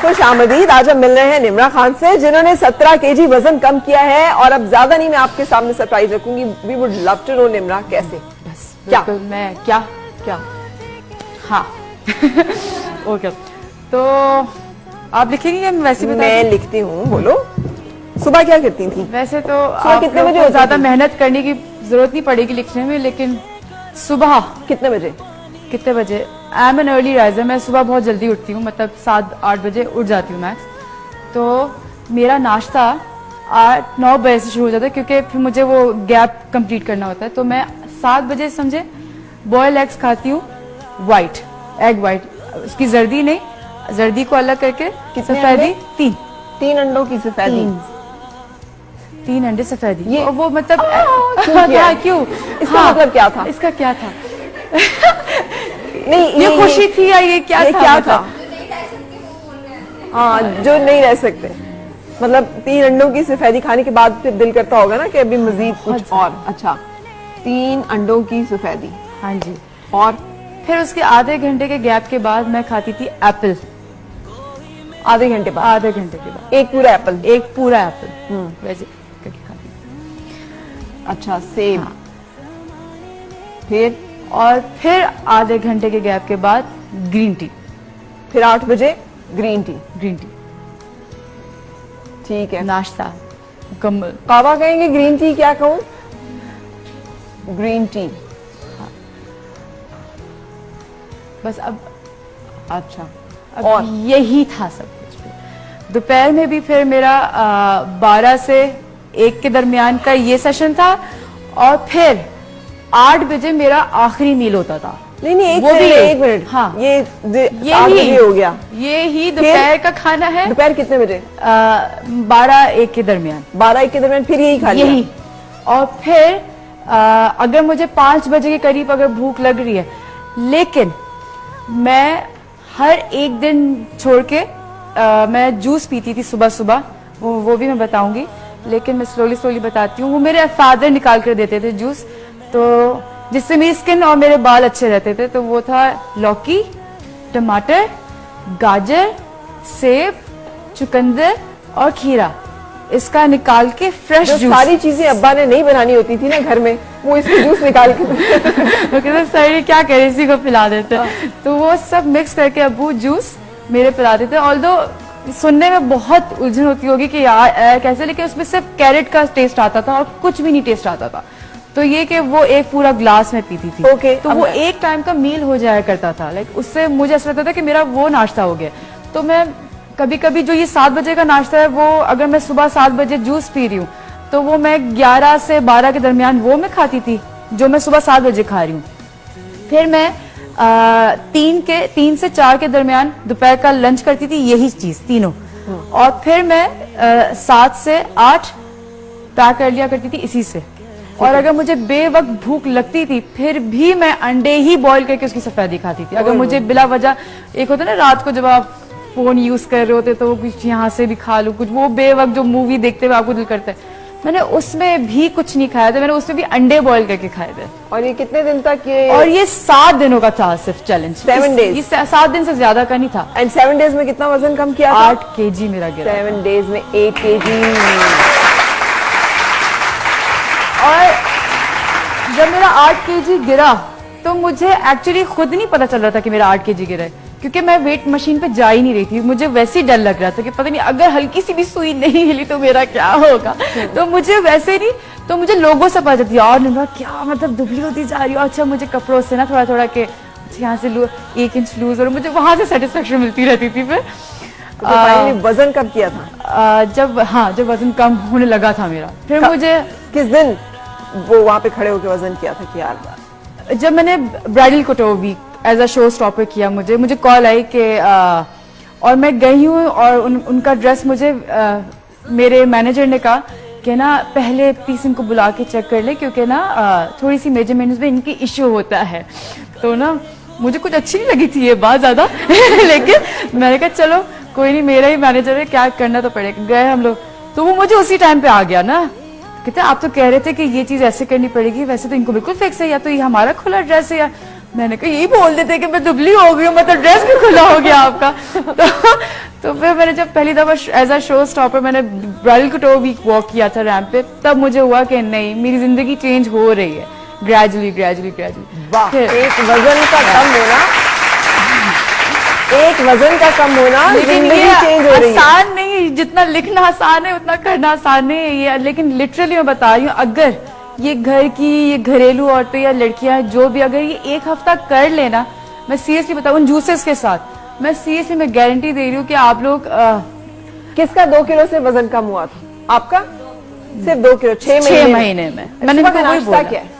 खुश आमदीद। आज हम मिल रहे हैं निम्रा खान से, जिन्होंने 17 केजी वजन कम किया है। और अब ज्यादा नहीं, मैं आपके सामने सरप्राइज रखूंगी। We would love to know Nimra कैसे, बस क्या मैं क्या क्या हाँ ओके, तो आप लिखेंगे या वैसे मैं लिखती हूँ, बोलो। सुबह क्या करती थी? वैसे तो सुबह कितने बजे? ज्यादा मेहनत करने की जरूरत नहीं पड़ेगी लिखने में, लेकिन सुबह कितने बजे? कितने बजे? I am an early riser. मैं सुबह बहुत जल्दी उठती हूँ, मतलब 7-8 बजे उठ जाती हूँ मैक्स। तो मेरा नाश्ता 8-9 बजे से शुरू हो जाता है, क्योंकि फिर मुझे वो गैप कंप्लीट करना होता है। तो मैं 7 बजे समझे बॉयल एग्स खाती हूँ, वाइट एग वाइट, उसकी जर्दी नहीं, जर्दी को अलग करके। सफेदी 3 अंडों की सफेदी, 3 अंडे सफेदी। ये वो मतलब क्यों? इसका मतलब क्या था? इसका क्या था? नहीं, ये खुशी थी या ये क्या था? क्या था? हाँ, जो नहीं रह सकते, मतलब 3 अंडों की सफेदी खाने के बाद फिर दिल करता होगा ना कि अभी मजीद कुछ और। अच्छा, 3 अंडों की सफेदी, हाँ जी। और फिर उसके आधे घंटे के गैप के बाद मैं खाती थी एप्पल। आधे घंटे बाद? आधे घंटे के बाद एक पूरा एप्पल? एक पूरा एप्पल वैसे करके खाती थी। अच्छा, सेब। हाँ। फिर आधे घंटे के गैप के बाद ग्रीन टी। फिर 8 बजे ग्रीन टी। ठीक है, नाश्ता मुकम्मल। कावा कहेंगे, ग्रीन टी क्या कहूँ? Green tea. हाँ। बस अब अच्छा, अब और यही था सब कुछ। दोपहर में भी फिर मेरा 12 से 1 के दरमियान का ये सेशन था, और फिर 8 बजे मेरा आखिरी मील होता था। नहीं, एक मिनट। हाँ, ये 8 बजे हो गया। ये ही दोपहर का खाना है। दोपहर कितने बजे? 12-1 के दरमियान। 12-1 के दरमियान फिर यही खा लिया? यही। और फिर अगर मुझे 5 बजे के करीब अगर भूख लग रही है, लेकिन मैं हर एक दिन छोड़ के मैं जूस पीती थी सुबह सुबह, वो भी मैं बताऊंगी, लेकिन मैं स्लोली बताती हूँ। वो मेरे फादर निकाल कर देते थे जूस, तो जिससे मेरी स्किन और मेरे बाल अच्छे रहते थे। तो वो था लौकी, टमाटर, गाजर, सेब, चुकंदर और खीरा। इसका निकाल के फ्रेश जूस। सारी चीजें अब्बा ने नहीं बनानी होती थी ना घर में, वो इसमें जूस निकाल के सर क्या करे, इसी को पिला देते। तो वो सब मिक्स करके अब्बू जूस मेरे पिला देते। ऑल्दो सुनने में बहुत उलझन होती होगी कि यार कैसे, लेकिन उसमें सिर्फ कैरेट का टेस्ट आता था और कुछ भी नहीं टेस्ट आता था। तो ये कि वो एक पूरा ग्लास में पीती थी। तो वो एक टाइम का मील हो जाया करता था। लाइक उससे मुझे ऐसा लगता था कि मेरा वो नाश्ता हो गया। तो मैं कभी कभी जो ये 7 बजे का नाश्ता है, वो अगर मैं सुबह 7 बजे जूस पी रही हूँ, तो वो मैं 11 से 12 के दरमियान वो मैं खाती थी, जो मैं सुबह 7 बजे खा रही हूँ। फिर मैं 3 से 4 के दरमियान दोपहर का लंच करती थी, यही चीज तीनों। और फिर मैं 7 से 8 पैक कर लिया करती थी इसी से। और अगर मुझे बेवक्त भूख लगती थी, फिर भी मैं अंडे ही बॉईल करके उसकी सफेदी खाती थी। अगर मुझे बिला वजह, एक होता है ना रात को जब आप फोन यूज कर रहे होते तो कुछ यहाँ से भी खा लूं, कुछ वो बेवक्त जो मूवी देखते हुए आपको दिल करता है, मैंने उसमें भी कुछ नहीं खाया था। मैंने उसमें भी अंडे बॉईल करके खाए थे। और ये कितने दिन तक? ये और ये 7 दिनों का था सिर्फ चैलेंज। 7 डेज? 7 दिन से ज्यादा का नहीं था। एंड 7 डेज में कितना वजन कम किया? 8 kg मेरा गिरा। 7 डेज में 8 kg। और जब मेरा 8 kg गिरा, तो मुझे एक्चुअली खुद नहीं पता चल रहा था कि मेरा 8 kg गिरा है, क्योंकि मैं वेट मशीन पे जा ही नहीं रही थी। मुझे वैसे ही डर लग रहा था कि पता नहीं अगर हल्की सी भी सुई नहीं हिली तो मेरा क्या होगा। तो मुझे वैसे नहीं, तो मुझे लोगों से पता चलती और निम्रा क्या मतलब दुबली होती जा रही हो। अच्छा, मुझे कपड़ों से ना थोड़ा थोड़ा के यहाँ से 1 इंच लूज, और मुझे वहां से सेटिस्फेक्शन मिलती रहती थी। फिर वजन कब किया था? जब वजन कम होने लगा था मेरा, फिर मुझे किस दिन वो वहां पे खड़े होकर वजन किया था कि यार? जब मैंने ब्राइडल कोटो week as a show stopper किया, मुझे कॉल आई कि और मैं गई हूँ, और उनका ड्रेस मुझे मेरे मैनेजर ने कहा कि ना पहले प्लीज इनको बुला के चेक कर ले, क्योंकि ना थोड़ी सी मेजरमेंट्स में इनकी इश्यू होता है। तो ना मुझे कुछ अच्छी नहीं लगी थी ये बात ज्यादा लेकिन मैंने कहा चलो कोई नहीं, मेरा ही मैनेजर है, क्या करना तो पड़ेगा। गए हम लोग, तो वो मुझे उसी टाइम पे आ गया ना, कहते आप तो कह रहे थे कि ये चीज ऐसे करनी पड़ेगी, वैसे तो इनको बिल्कुल फिक्स है, या तो ये हमारा खुला ड्रेस है, या मैंने कहा यही बोल देते कि मैं दुबली हो गई हूँ, मतलब ड्रेस भी खुला हो गया आपका। तो फिर मैंने जब पहली दफा एज अ शो स्टॉपर मैंने ब्राइडल कटोर वीक वॉक किया था रैंप पे, तब मुझे हुआ कि नहीं, मेरी जिंदगी चेंज हो रही है ग्रेजुअली ग्रेजुअली ग्रेजुअली। वाह, एक वजन का कम होना, एक वजन का कम होना, जिंदगी चेंज हो रही है। आसान नहीं, जितना लिखना आसान है उतना करना आसान नहीं है ये, लेकिन लिटरली मैं बता रही हूँ, अगर ये घर की, ये घरेलू औरतें या लड़कियां जो भी अगर ये एक हफ्ता कर लेना, मैं सीरियसली बताऊँ उन जूसेस के साथ, मैं सीरियसली मैं गारंटी दे रही हूँ कि आप लोग किसका 2 किलो से वजन कम हुआ था? आपका सिर्फ 2 किलो 6 महीने में। मैंने सुबह का इनको वही नाश्ता बोला। क्या है?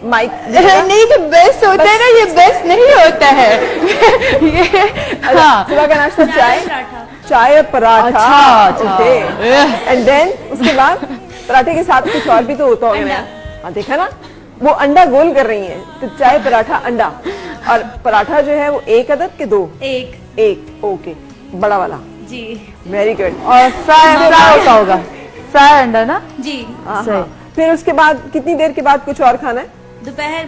माइक नहीं, जो बेस्ट होता है ना, ये बेस्ट नहीं होता है। ये हाँ, सुबह का नाश्ता चाय और पराठा। अच्छा। ओके, एंड देन उसके बाद पराठे के साथ कुछ और भी तो होता होगा ना? हाँ, देखा ना, वो अंडा गोल कर रही है, तो चाय पराठा अंडा, और पराठा जो है वो 1 अदद के 2? एक। ओके, बड़ा वाला जी। Very good. और फ्राई होता होगा, फ्राई अंडा ना जी। हाँ। फिर उसके बाद कितनी देर के बाद कुछ और खाना है? दोपहर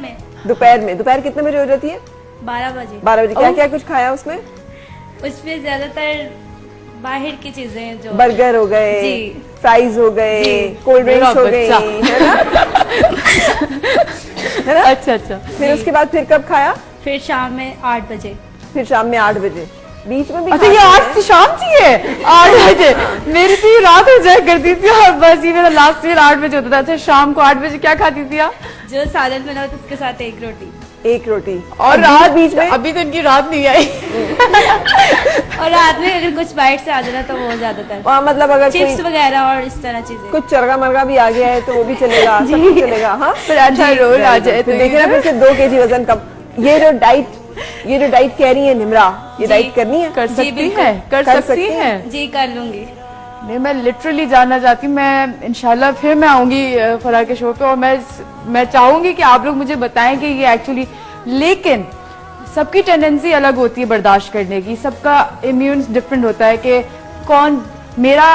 में दोपहर कितने बजे हो जाती है? 12 बजे। 12 बजे। क्या क्या कुछ खाया उसमें? उसमें ज्यादातर बाहर की चीजें, जो बर्गर हो गए, जी। फ्राइज हो गए, जी। कोल्ड ड्रिंक्स हो मेरा गई, है ना? है ना? अच्छा। फिर उसके बाद फिर कब खाया? फिर शाम में 8 बजे। फिर शाम में 8 बजे। बीच में भी अच्छा, ये खाते 8 हैं? से शाम थी है 8 बजे, मेरी तो ये रात हो जाया करती थी, और बस ये मेरा लास्ट ईयर 8 बजे होता था। अच्छा, शाम को 8 बजे क्या खाती थी आप? जो सालन बना होता उसके साथ एक रोटी। एक रोटी। और रात बीच में? अभी तो इनकी रात नहीं आई। और रात में अगर कुछ बाइट से आ जाना तो वो ज्यादातर मतलब अगर चिप्स कोई वगैरह और इस तरह चीजें। कुछ चरगा मरगा भी आ गया है तो वो भी चलेगा, सब कुछ चलेगा। हाँ, फिर अच्छा रोल आ जाए तो देखना, फिर से 2 kg वजन कम। ये जो डाइट कह रही है निम्रा, ये जी। डाइट करनी है? कर जी, सकती बिल्कुल। है, कर कर सकती सकती है। जी, कर लूंगी। नहीं, मैं लिटरली जानना चाहती हूँ, मैं इंशाल्लाह फिर मैं आऊंगी फराह के शो पे, और मैं चाहूंगी कि आप लोग मुझे बताएं कि ये एक्चुअली, लेकिन सबकी टेंडेंसी अलग होती है बर्दाश्त करने की, सबका इम्यून डिफरेंट होता है कि कौन, मेरा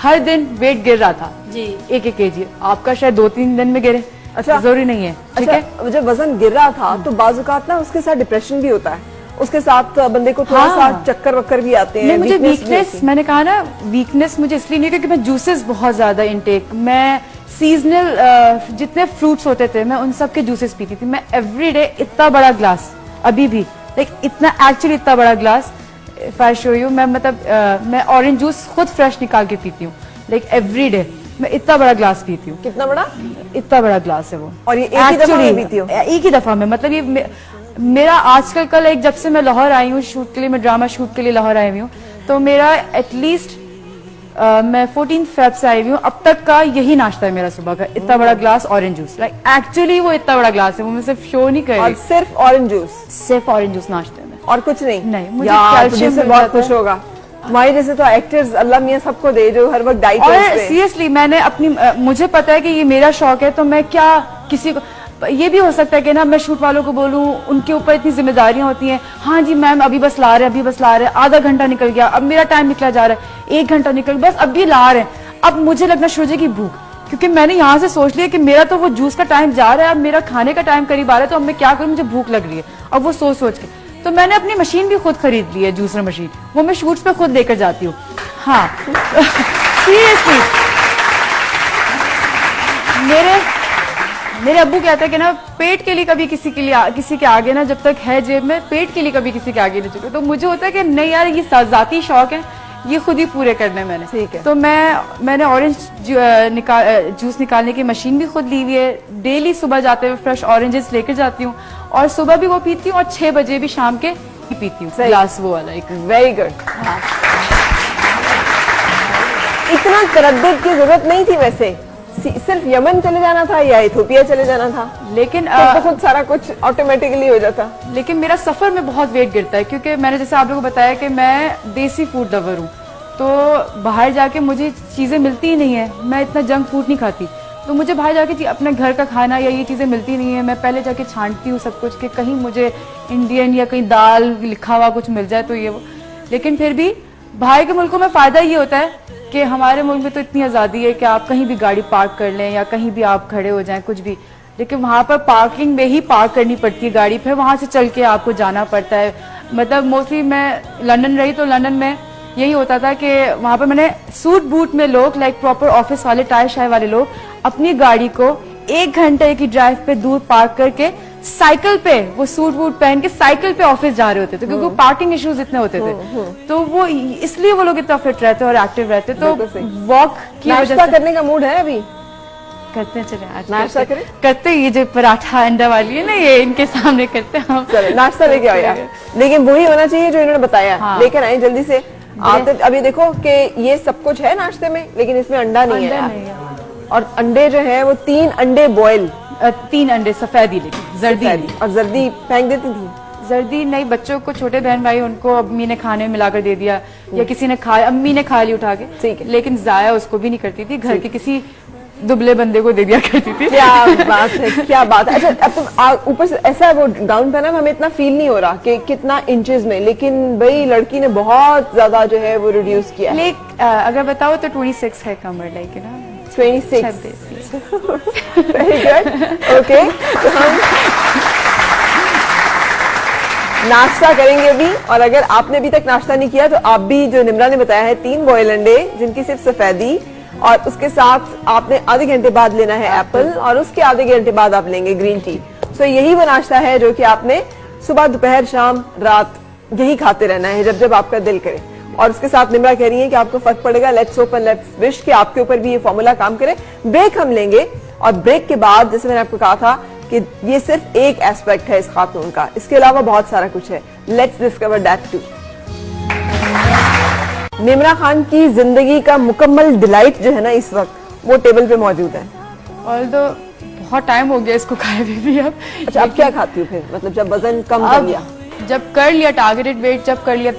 हर दिन वेट गिर रहा था जी। 1 kg, आपका शायद 2-3 दिन में गिरे। अच्छा, जरूरी नहीं है, ठीक है? अच्छा, जब वजन गिर रहा था तो बाजुकात ना उसके साथ डिप्रेशन भी होता है, उसके साथ बंदे को थोड़ा हाँ। सा चक्कर वक्कर भी आते हैं। नहीं, मुझे weakness भी वीकनेस, होती है। मैंने कहा ना, वीकनेस मुझे इसलिए नहीं, क्योंकि मैं जूसेस बहुत ज्यादा इनटेक, मैं सीजनल जितने फ्रूट्स होते थे मैं उन सब के जूसेस पीती थी। मैं एवरीडे इतना बड़ा ग्लास, अभी भी लाइक इतना, एक्चुअली इतना बड़ा glass, if I show you, मैं मतलब मैं ऑरेंज जूस खुद फ्रेश निकाल के पीती हूँ, लाइक एवरीडे मैं इतना बड़ा ग्लास पीती हूँ। कितना बड़ा? इतना बड़ा ग्लास है वो। और ये एक ही दफा में पीती हो? एक ही दफा में, मतलब ये मेरा आजकल कल एक, जब से मैं लाहौर आई हूँ शूट के लिए, मैं ड्रामा शूट के लिए लाहौर आई हुई हूँ, तो मेरा एटलीस्ट मैं 14 फेब से आई हुई हूँ, अब तक का यही नाश्ता है मेरा सुबह का, इतना बड़ा glass orange juice. Like actually वो इतना बड़ा ग्लास है, वो मैं सिर्फ शो नहीं कर और रही, सिर्फ ऑरेंज जूस, सिर्फ ऑरेंज जूस नाश्ते में, और कुछ नहीं? नहीं, मुझे यार, कैल्शियम तुझसे मिल बहुत जाता खुश है। होगा। तुम्हारे जैसे तो एक्टर्स अल्लाह मियां सबको दे, जो हर वक्त डाइट और सीरियसली मैंने अपनी मुझे पता है कि ये मेरा शौक है, तो मैं क्या किसी को, ये भी हो सकता है कि ना मैं शूट वालों को बोलूं, उनके ऊपर इतनी जिम्मेदारियां होती हैं, हाँ जी मैम अभी बस ला रहे हैं, अभी बस ला रहे हैं, आधा घंटा निकल गया, अब मेरा टाइम निकला जा रहा है, 1 घंटा निकल, बस अब भी ला रहे हैं, अब मुझे लगना शुरू हो जाएगी भूख, क्योंकि मैंने यहाँ से सोच लिया कि मेरा तो वो जूस का टाइम जा रहा है, अब मेरा खाने का टाइम करीब आ रहा है, तो अब मैं क्या करूँ, मुझे भूख लग रही है, अब वो सोच के, तो मैंने अपनी मशीन भी खुद खरीद ली है, जूसर मशीन, वो मैं शूट्स पे खुद लेकर जाती हूँ। हाँ सीरियसली, मेरे अब्बू कहते हैं कि ना, पेट के लिए कभी किसी के आगे ना, जब तक है जेब में, पेट के लिए कभी किसी के आगे नहीं चुके। तो मुझे होता है कि नहीं यार, ये जाती शौक है, ये खुद ही पूरे करने मैंने। ठीक है। तो मैंने ऑरेंज जूस निकालने की मशीन भी खुद ली हुई है, डेली सुबह जाते हुए फ्रेश ऑरेंजेस लेकर जाती हूँ, और सुबह भी वो पीती हूँ, और 6 बजे भी शाम के पीती हूँ ग्लास वो वाला एक। Very good. इतना तरद्दुद की जरूरत नहीं थी वैसे, सिर्फ यमन चले जाना था या इथियोपिया चले जाना था, लेकिन तो बहुत सारा कुछ ऑटोमेटिकली हो जाता। लेकिन मेरा सफर में बहुत वेट गिरता है, क्योंकि मैंने जैसे आप लोगों को बताया कि मैं देसी फूड लवर हूँ, तो बाहर जाके मुझे चीजें मिलती ही नहीं है, मैं इतना जंक फूड नहीं खाती, तो मुझे बाहर जाके अपने घर का खाना या ये चीजें मिलती नहीं है, मैं पहले जाके छांटती हूँ सब कुछ कि कहीं मुझे इंडियन या कहीं दाल लिखा हुआ कुछ मिल जाए तो ये वो। लेकिन फिर भी बाहर के मुल्कों में फायदा ये होता है कि हमारे मुल्क में तो इतनी आज़ादी है कि आप कहीं भी गाड़ी पार्क कर लें या कहीं भी आप खड़े हो जाएं, कुछ भी, लेकिन वहां पर पार्किंग में ही पार्क करनी पड़ती है गाड़ी, फिर वहां से चल के आपको जाना पड़ता है। मतलब मोस्टली मैं लंदन रही तो लंदन में यही होता था कि वहां पर मैंने सूट बूट में लोग लाइक प्रॉपर ऑफिस वाले टाई शाई वाले लोग अपनी गाड़ी को 1 घंटे की ड्राइव पे दूर पार्क करके साइकिल पे वो सूट बूट पहन के साइकिल पे ऑफिस जा रहे होते थे, क्योंकि पार्किंग इश्यूज इतने होते थे। तो वो इसलिए वो लोग इतना फिट रहते और एक्टिव रहते। तो वॉक की वजह नाश्ता से करने का मूड है अभी? करते हैं, चले आज नाश्ता करें? करते ये जो पराठा अंडा वाली है ना, ये इनके सामने करते हैं हम। चलो नाश्ता लेके आओ यार, लेकिन वही होना चाहिए जो इन्होंने बताया। हाँ। लेकर आए जल्दी से। आप अभी देखो कि ये सब कुछ है नाश्ते में, लेकिन इसमें अंडा नहीं है अंडा यार। नहीं है। और अंडे जो है वो 3 अंडे बॉयल, 3 अंडे सफेदी, लेकिन जर्दी नहीं। और जर्दी फेंक देती थी। जर्दी नहीं, बच्चों को, छोटे बहन भाई उनको अम्मी ने खाने में मिलाकर दे दिया, या किसी ने खा, अम्मी ने खा ली उठा के, ठीक है। लेकिन जाया उसको भी नहीं करती थी, घर के किसी दुबले बंदे को दे दिया करती थी। क्या बात है, क्या बात है। अच्छा अब तुम ऊपर से ऐसा वो गाउन पहना, हमें इतना फील नहीं हो रहा कि कितना इंचेस में, लेकिन भाई लड़की ने बहुत ज्यादा जो है वो रिड्यूस किया है। अगर बताओ तो 26 है कमर, लाइक ना 26। Very good. ओके, तो हम नाश्ता करेंगे अभी। और अगर आपने अभी तक नाश्ता नहीं किया तो आप भी, जो निम्रा ने बताया है, 3 बॉयल अंडे जिनकी सिर्फ सफेदी, और उसके साथ आपने आधे घंटे बाद लेना है एप्पल, और उसके आधे घंटे बाद आप लेंगे ग्रीन टी। सो यही वो नाश्ता है जो कि आपने सुबह, दोपहर, शाम, रात यही खाते रहना है जब जब आपका दिल करे। और उसके साथ निम्रा कह रही है कि आपको फर्क पड़ेगा। Let's hope and let's wish कि आपके ऊपर भी ये फॉर्मूला काम करे। ब्रेक हम लेंगे, और ब्रेक के बाद जैसे मैंने आपको कहा था कि ये सिर्फ एक एस्पेक्ट है इस खातून का, इसके अलावा बहुत सारा कुछ है। Let's discover that too. Nimra Khan की जिंदगी का मुकम्मल डिलाइट जो है ना इस वक्त, वो टेबल पे मौजूद है। ऑल्दो बहुत टाइम हो गया इसको खाए भी अब। अच्छा, अब क्या खाती हूँ फिर, मतलब जब वजन कम कर लिया? जब कर लिया टारगेटेड वेट, जब कर लिया